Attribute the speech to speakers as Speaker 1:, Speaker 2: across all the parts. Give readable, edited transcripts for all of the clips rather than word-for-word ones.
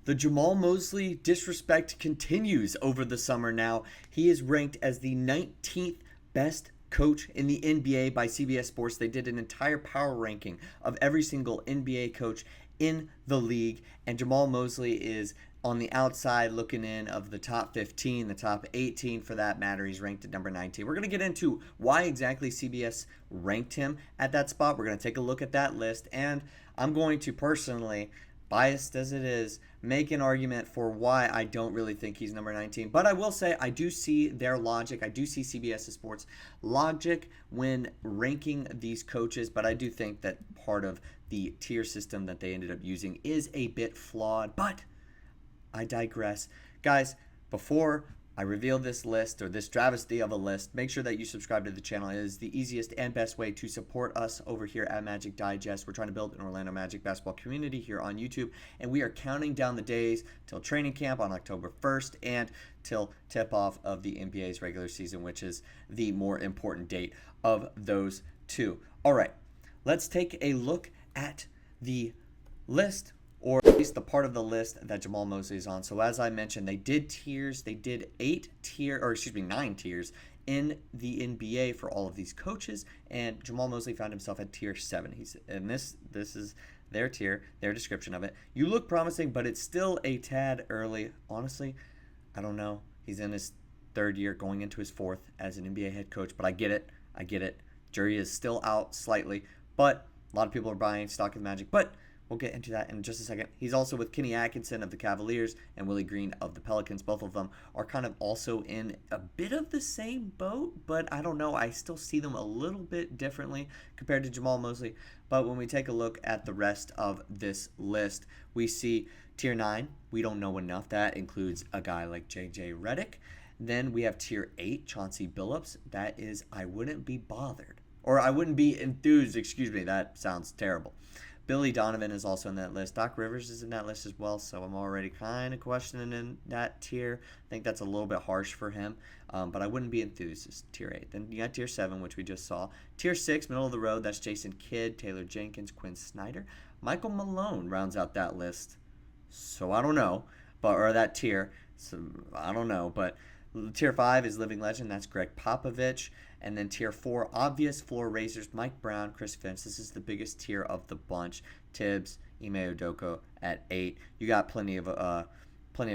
Speaker 1: The Jamahl Mosley disrespect continues over the summer now. He is ranked as the 19th best coach in the NBA by CBS Sports. They did an entire power ranking of every single NBA coach in the league, and Jamahl Mosley is on the outside looking in of the top 15, the top 18 for that matter. He's ranked at number 19. We're going to get into why exactly CBS ranked him at that spot. We're going to take a look at that list, and I'm going to personally, biased as it is, make an argument for why I don't really think he's number 19. But I will say I do see their logic. I do see CBS Sports logic when ranking these coaches, but I do think that part of the tier system that they ended up using is a bit flawed. But I digress. Guys, before I reveal this list or this travesty of a list, make sure that you subscribe to the channel. It is the easiest and best way to support us over here at Magic Digest. We're trying to build an Orlando Magic basketball community here on YouTube, and we are counting down the days till training camp on October 1st and till tip-off of the NBA's regular season, which is the more important date of those two. All right, let's take a look at the list, or at least the part of the list that Jamahl Mosley is on. So as I mentioned, they did tiers. They did 9 tiers in the NBA for all of these coaches, and Jamahl Mosley found himself at tier 7. This is their tier, their description of it. You look promising, but it's still a tad early. Honestly, I don't know. He's in his 3rd year, going into his 4th as an NBA head coach, but I get it. Jury is still out slightly, but a lot of people are buying stock in the Magic, but we'll get into that in just a second. He's also with Kenny Atkinson of the Cavaliers and Willie Green of the Pelicans. Both of them are kind of also in a bit of the same boat, but I don't know. I still see them a little bit differently compared to Jamahl Mosley. But when we take a look at the rest of this list, we see Tier 9. We don't know enough. That includes a guy like J.J. Redick. Then we have Tier 8, Chauncey Billups. That is, I wouldn't be bothered. Or I wouldn't be enthused. Excuse me. That sounds terrible. Billy Donovan is also in that list. Doc Rivers is in that list as well, so I'm already kind of questioning in that tier. I think that's a little bit harsh for him, but I wouldn't be enthused. It's tier 8. Then you got tier 7, which we just saw. Tier 6, middle of the road, that's Jason Kidd, Taylor Jenkins, Quinn Snyder. Michael Malone rounds out that list, so I don't know, or that tier, so I don't know, but tier 5 is living legend, that's Greg Popovich. And then tier 4, obvious floor raisers, Mike Brown, Chris Finch. This is the biggest tier of the bunch. Tibbs, Ime Udoka at 8. You got plenty of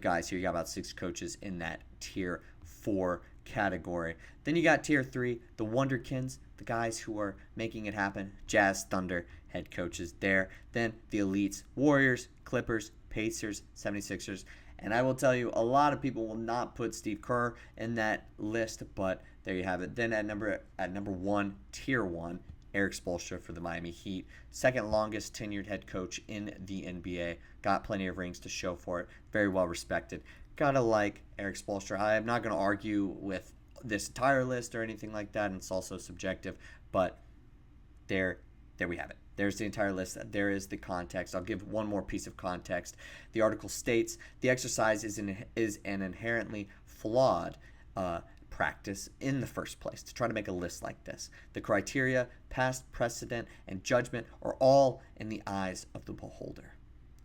Speaker 1: guys here. You got about 6 coaches in that tier 4 category. Then you got tier 3, the Wonderkins, the guys who are making it happen. Jazz, Thunder, head coaches there. Then the elites, Warriors, Clippers, Pacers, 76ers. And I will tell you, a lot of people will not put Steve Kerr in that list, but there you have it. Then at number 1, tier 1, Eric Spoelstra for the Miami Heat. Second longest tenured head coach in the NBA. Got plenty of rings to show for it. Very well respected. Gotta like Eric Spoelstra. I am not going to argue with this entire list or anything like that, and it's also subjective, but there we have it. There's the entire list. There is the context. I'll give one more piece of context. The article states the exercise is an inherently flawed practice in the first place to try to make a list like this. The criteria, past precedent, and judgment are all in the eyes of the beholder.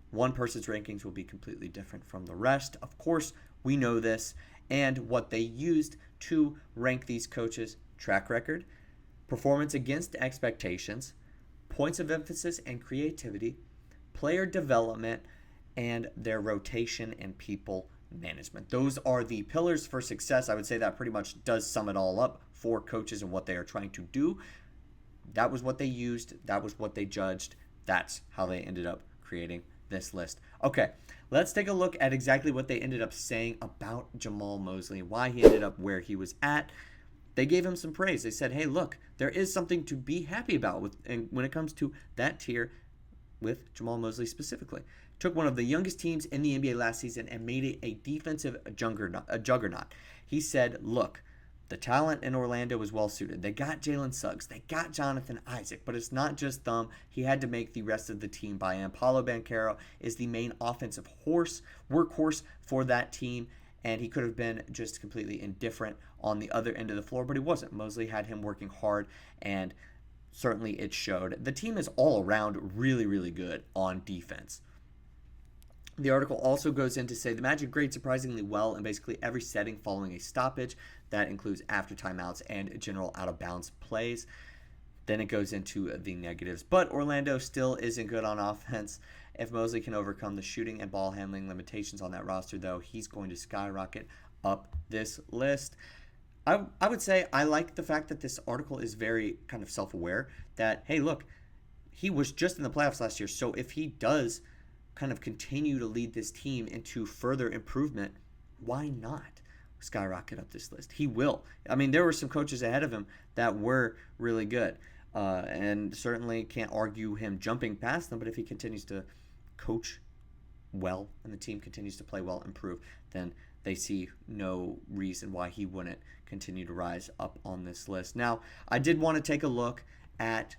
Speaker 1: One person's rankings will be completely different from the rest. Of course, we know this. And what they used to rank these coaches: track record, performance against expectations, points of emphasis and creativity, player development, and their rotation and people management. Those are the pillars for success. I would say that pretty much does sum it all up for coaches and what they are trying to do. That was what they used. That was what they judged. That's how they ended up creating this list. Okay, let's take a look at exactly what they ended up saying about Jamahl Mosley, why he ended up where he was at. They gave him some praise. They said, hey, look, there is something to be happy about when it comes to that tier with Jamahl Mosley specifically. Took one of the youngest teams in the NBA last season and made it a defensive juggernaut. He said, look, the talent in Orlando was well suited. They got Jalen Suggs. They got Jonathan Isaac. But it's not just them. He had to make the rest of the team buy in. Paolo Banchero is the main offensive workhorse for that team. And he could have been just completely indifferent on the other end of the floor, but he wasn't. Mosley had him working hard, and certainly it showed. The team is all around really, really good on defense. The article also goes in to say the Magic grade surprisingly well in basically every setting following a stoppage. That includes after timeouts and general out-of-bounds plays. Then it goes into the negatives. But Orlando still isn't good on offense. If Mosley can overcome the shooting and ball handling limitations on that roster, though, he's going to skyrocket up this list. I would say I like the fact that this article is very kind of self-aware that, hey, look, he was just in the playoffs last year, so if he does kind of continue to lead this team into further improvement, why not skyrocket up this list? He will. I mean, there were some coaches ahead of him that were really good, and certainly can't argue him jumping past them, but if he continues to coach well and the team continues to play well, improve, then they see no reason why he wouldn't continue to rise up on this list. Now, I did want to take a look at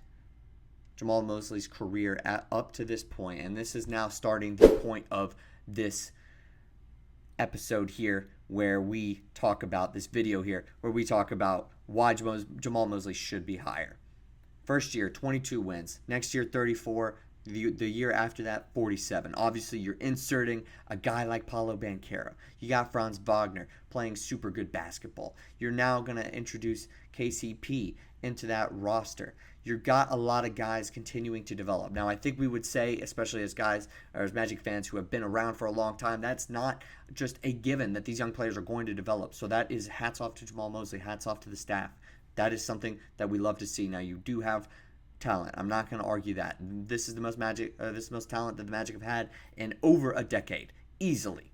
Speaker 1: Jamahl Mosley's career up to this point, and this is now starting the point of this episode here where we talk about this video here, where we talk about why Jamahl Mosley should be higher. First year, 22 wins. Next year, 34. The year after that, 47. Obviously, you're inserting a guy like Paolo Banchero. You got Franz Wagner playing super good basketball. You're now going to introduce KCP into that roster. You've got a lot of guys continuing to develop. Now, I think we would say, especially as guys or as Magic fans who have been around for a long time, that's not just a given that these young players are going to develop. So that is hats off to Jamahl Mosley, hats off to the staff. That is something that we love to see. Now, you do have talent. I'm not going to argue that. This is the most talent that the Magic have had in over a decade, easily.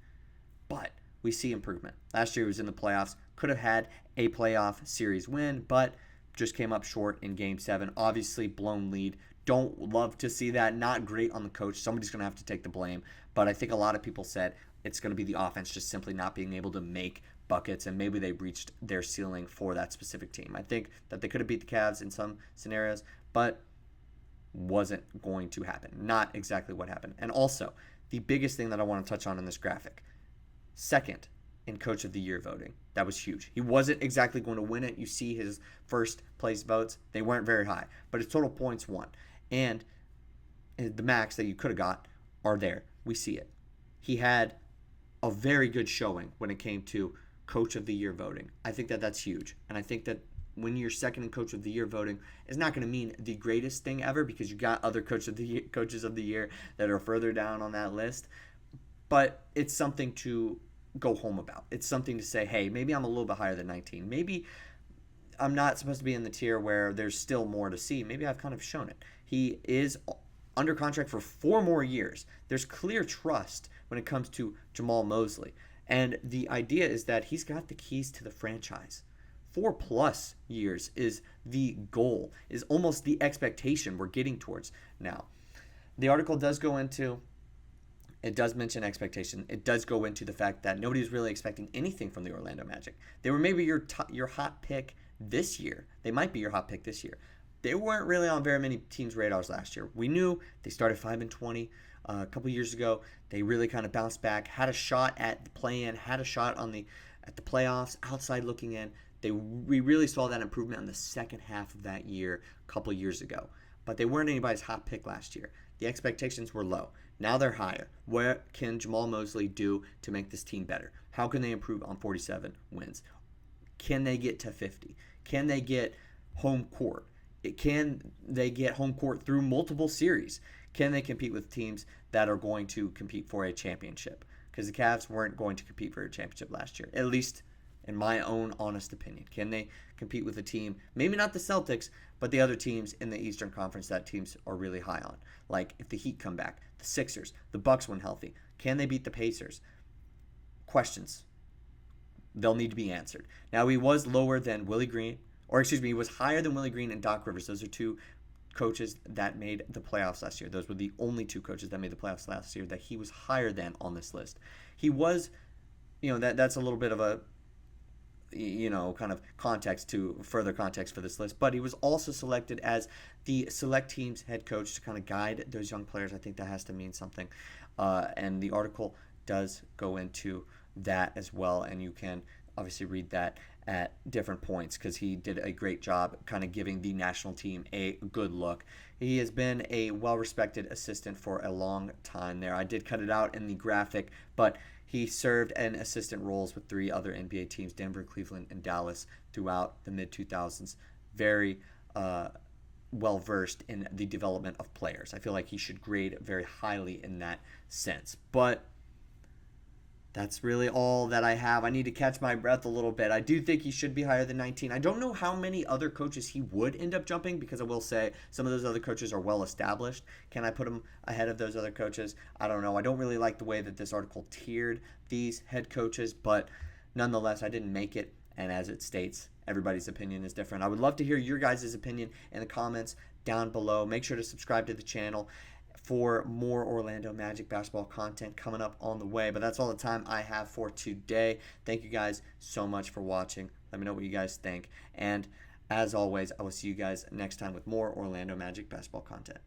Speaker 1: But we see improvement. Last year he was in the playoffs, could have had a playoff series win, but just came up short in Game 7. Obviously, blown lead. Don't love to see that. Not great on the coach. Somebody's going to have to take the blame. But I think a lot of people said it's going to be the offense just simply not being able to make buckets, and maybe they reached their ceiling for that specific team. I think that they could have beat the Cavs in some scenarios, but wasn't going to happen. Not exactly what happened. And also, the biggest thing that I want to touch on in this graphic, second in Coach of the Year voting. That was huge. He wasn't exactly going to win it. You see his first place votes. They weren't very high, but his total points won. And the max that you could have got are there. We see it. He had a very good showing when it came to Coach of the Year voting. I think that that's huge. And I think that when you're second in Coach of the Year voting, it's not going to mean the greatest thing ever because you got other coaches of the year that are further down on that list. But it's something to go home about. It's something to say, hey, maybe I'm a little bit higher than 19. Maybe I'm not supposed to be in the tier where there's still more to see. Maybe I've kind of shown it. He is under contract for 4 more years. There's clear trust when it comes to Jamahl Mosley. And the idea is that he's got the keys to the franchise. 4+ years is the goal, is almost the expectation we're getting towards now. The article does go into, it does mention expectation. It does go into the fact that nobody was really expecting anything from the Orlando Magic. They were maybe your hot pick this year. They might be your hot pick this year. They weren't really on very many teams' radars last year. We knew they started 5-20 a couple years ago. They really kind of bounced back, had a shot at the play-in, had a shot at the playoffs, outside looking in. We really saw that improvement in the second half of that year a couple years ago. But they weren't anybody's hot pick last year. The expectations were low. Now they're higher. What can Jamahl Mosley do to make this team better? How can they improve on 47 wins? Can they get to 50? Can they get home court? Can they get home court through multiple series? Can they compete with teams that are going to compete for a championship? Because the Cavs weren't going to compete for a championship last year, at least in my own honest opinion. Can they compete with a team, maybe not the Celtics, but the other teams in the Eastern Conference that teams are really high on? Like if the Heat come back, the Sixers, the Bucks when healthy. Can they beat the Pacers? Questions. They'll need to be answered. Now, he was lower than Willie Green, he was higher than Willie Green and Doc Rivers. Those are two coaches that made the playoffs last year. Those were the only two coaches that made the playoffs last year that he was higher than on this list. He was, that's a little bit of a, kind of further context for this list. But he was also selected as the select team's head coach to kind of guide those young players. I think that has to mean something. And the article does go into that as well. And you can obviously read that at different points because he did a great job kind of giving the national team a good look. He has been a well-respected assistant for a long time there. I did cut it out in the graphic, but he served in assistant roles with 3 other NBA teams, Denver, Cleveland, and Dallas, throughout the mid-2000s. Very well-versed in the development of players. I feel like he should grade very highly in that sense. But that's really all that I have. I need to catch my breath a little bit. I do think he should be higher than 19. I don't know how many other coaches he would end up jumping, because I will say some of those other coaches are well established. Can I put him ahead of those other coaches? I don't know. I don't really like the way that this article tiered these head coaches, but nonetheless, I didn't make it. And as it states, everybody's opinion is different. I would love to hear your guys' opinion in the comments down below. Make sure to subscribe to the channel for more Orlando Magic basketball content coming up on the way. But that's all the time I have for today. Thank you guys so much for watching. Let me know what you guys think. And as always, I will see you guys next time with more Orlando Magic basketball content.